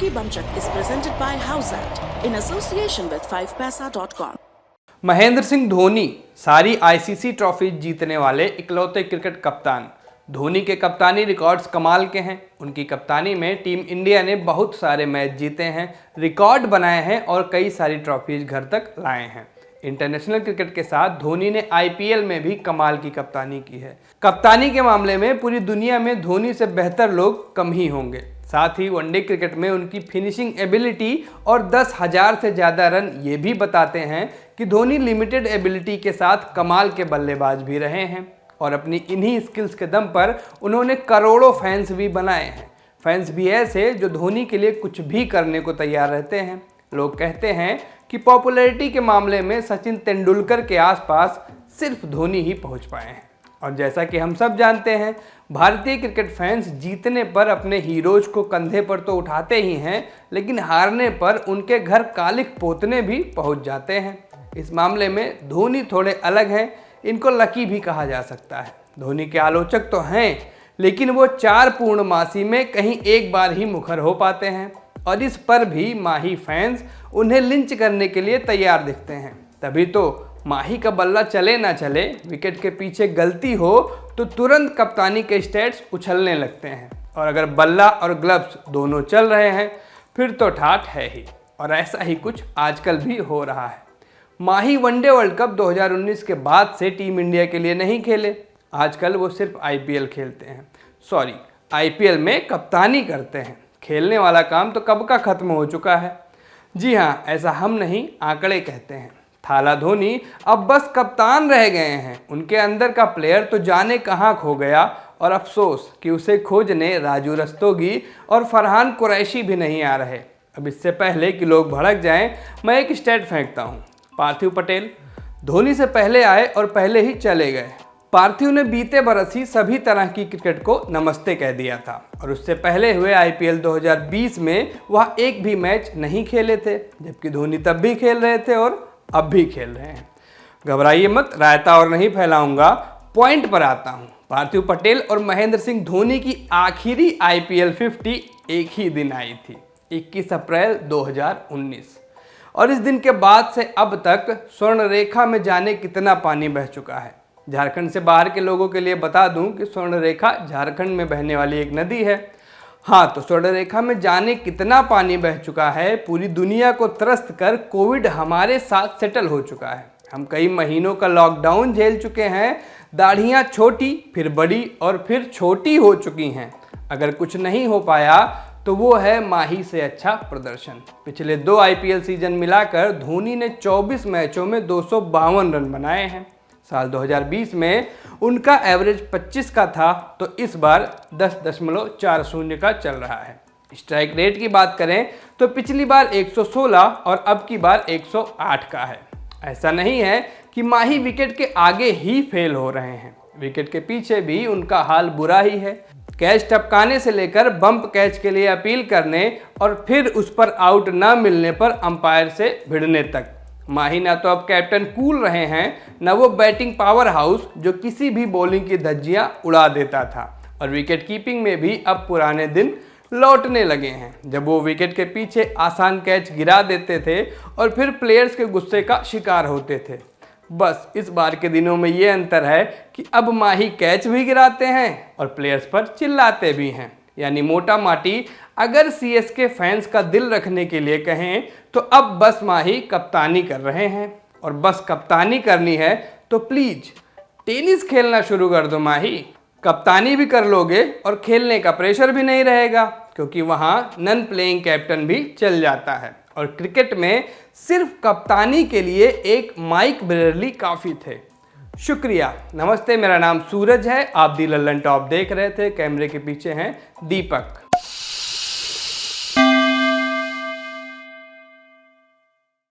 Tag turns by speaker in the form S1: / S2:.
S1: Traffi Bunchak is presented by Houseat in association with 5paisa.com.
S2: Mahendra Singh Dhoni सारी ICC trophy जीतने वाले इकलौते क्रिकेट कप्तान। धोनी के कप्तानी रिकॉर्ड्स कमाल के हैं। उनकी कप्तानी में टीम इंडिया ने बहुत सारे मैच जीते हैं, रिकॉर्ड बनाए हैं और कई सारी ट्रॉफीज घर तक लाए हैं। इंटरनेशनल क्रिकेट के साथ धोनी ने आईपीएल में भी कमाल की कप्तानी की है। कप्तानी के मामले में पूरी दुनिया में धोनी से बेहतर लोग कम ही होंगे। साथ ही वनडे क्रिकेट में उनकी फिनिशिंग एबिलिटी और 10,000 से ज़्यादा रन ये भी बताते हैं कि धोनी लिमिटेड एबिलिटी के साथ कमाल के बल्लेबाज भी रहे हैं और अपनी इन्हीं स्किल्स के दम पर उन्होंने करोड़ों फैंस भी बनाए हैं। फैंस भी ऐसे जो धोनी के लिए कुछ भी करने को तैयार रहते हैं। लोग कहते हैं कि पॉपुलैरिटी के मामले में सचिन तेंदुलकर के आसपास सिर्फ धोनी ही पहुंच पाए हैं। और जैसा कि हम सब जानते हैं, भारतीय क्रिकेट फैंस जीतने पर अपने हीरोज को कंधे पर तो उठाते ही हैं, लेकिन हारने पर उनके घर कालिक पोतने भी पहुंच जाते हैं। इस मामले में धोनी थोड़े अलग हैं, इनको लकी भी कहा जा सकता है। धोनी के आलोचक तो हैं, लेकिन वो 4 पूर्णमासी में कहीं एक बार ही मुखर हो पाते हैं और इस पर भी माही फैंस उन्हें लिंच करने के लिए तैयार दिखते हैं। तभी तो माही का बल्ला चले ना चले, विकेट के पीछे गलती हो तो तुरंत कप्तानी के स्टैट्स उछलने लगते हैं और अगर बल्ला और ग्लव्स दोनों चल रहे हैं फिर तो ठाठ है ही। और ऐसा ही कुछ आजकल भी हो रहा है। माही वनडे वर्ल्ड कप 2019 के बाद से टीम इंडिया के लिए नहीं खेले। आजकल वो सिर्फ आईपीएल खेलते हैं, आईपीएल में कप्तानी करते हैं। खेलने वाला काम तो कब का खत्म हो चुका है। जी हाँ, ऐसा हम नहीं, आंकड़े कहते हैं। थाला धोनी अब बस कप्तान रह गए हैं। उनके अंदर का प्लेयर तो जाने कहाँ खो गया और अफसोस कि उसे खोजने राजू रस्तोगी और फरहान कुरैशी भी नहीं आ रहे। अब इससे पहले कि लोग भड़क जाएं, मैं एक स्टैट फेंकता हूँ। पार्थिव पटेल धोनी से पहले आए और पहले ही चले गए। पार्थिव ने बीते बरस ही सभी तरह की क्रिकेट को नमस्ते कह दिया था और उससे पहले हुए आईपीएल 2020 में वह एक भी मैच नहीं खेले थे, जबकि धोनी तब भी खेल रहे थे और अब भी खेल रहे हैं। घबराइए मत, रायता और नहीं फैलाऊंगा, पॉइंट पर आता हूं। पार्थिव पटेल और महेंद्र सिंह धोनी की आखिरी आईपीएल 50 एक ही दिन आई थी, 21 अप्रैल 2019। और इस दिन के बाद से अब तक स्वर्ण रेखा में जाने कितना पानी बह चुका है। झारखंड से बाहर के लोगों के लिए बता दूं कि स्वर्ण रेखा झारखंड में बहने वाली एक नदी है। हाँ, तो स्वर्ण रेखा में जाने कितना पानी बह चुका है। पूरी दुनिया को त्रस्त कर कोविड हमारे साथ सेटल हो चुका है। हम कई महीनों का लॉकडाउन झेल चुके हैं। दाढ़ियाँ छोटी, फिर बड़ी और फिर छोटी हो चुकी हैं। अगर कुछ नहीं हो पाया तो वो है माही से अच्छा प्रदर्शन। पिछले 2 आईपीएल सीजन मिलाकर धोनी ने 24 मैचों में 252 रन बनाए हैं। साल 2020 में उनका एवरेज 25 का था, तो इस बार 10.40 का चल रहा है। स्ट्राइक रेट की बात करें तो पिछली बार 116 और अब की बार 108 का है। ऐसा नहीं है कि माही विकेट के आगे ही फेल हो रहे हैं, विकेट के पीछे भी उनका हाल बुरा ही है। कैच टपकाने से लेकर बम्प कैच के लिए अपील करने और फिर उस पर आउट न मिलने पर अंपायर से भिड़ने तक। माही ना तो अब कैप्टन कूल रहे हैं, न वो बैटिंग पावर हाउस जो किसी भी बॉलिंग की धज्जियां उड़ा देता था। और विकेट कीपिंग में भी अब पुराने दिन लौटने लगे हैं, जब वो विकेट के पीछे आसान कैच गिरा देते थे और फिर प्लेयर्स के गुस्से का शिकार होते थे। बस इस बार के दिनों में ये अंतर है कि अब माही कैच भी गिराते हैं और प्लेयर्स पर चिल्लाते भी हैं। यानी मोटा माटी अगर सीएसके फैंस का दिल रखने के लिए कहें तो अब बस माही कप्तानी कर रहे हैं। और बस कप्तानी करनी है तो प्लीज टेनिस खेलना शुरू कर दो माही। कप्तानी भी कर लोगे और खेलने का प्रेशर भी नहीं रहेगा, क्योंकि वहाँ नन प्लेइंग कैप्टन भी चल जाता है। और क्रिकेट में सिर्फ कप्तानी के लिए एक माइक ब्रेयरली काफ़ी थे। शुक्रिया, नमस्ते, मेरा नाम सूरज है। आप दी लल्लन टॉप देख रहे थे, कैमरे के पीछे हैं दीपक।